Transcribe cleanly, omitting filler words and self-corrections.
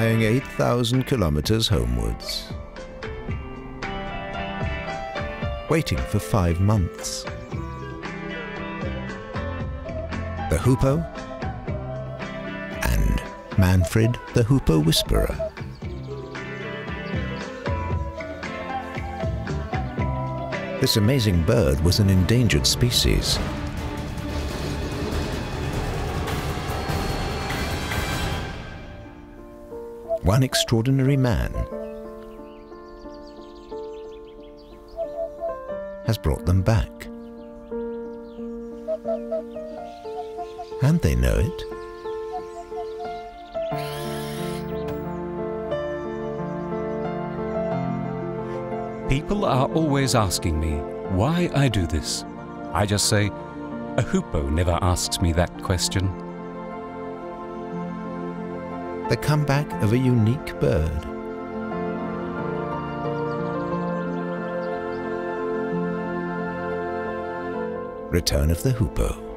flying 8,000 kilometers homewards, waiting for 5 months. The Hoopoe and Manfred the Hoopoe Whisperer. This amazing bird was an endangered species. One extraordinary man has brought them back. And they know it. People are always asking me why I do this. I just say, a hoopoe never asks me that question. The comeback of a unique bird. Return of the Hoopoe.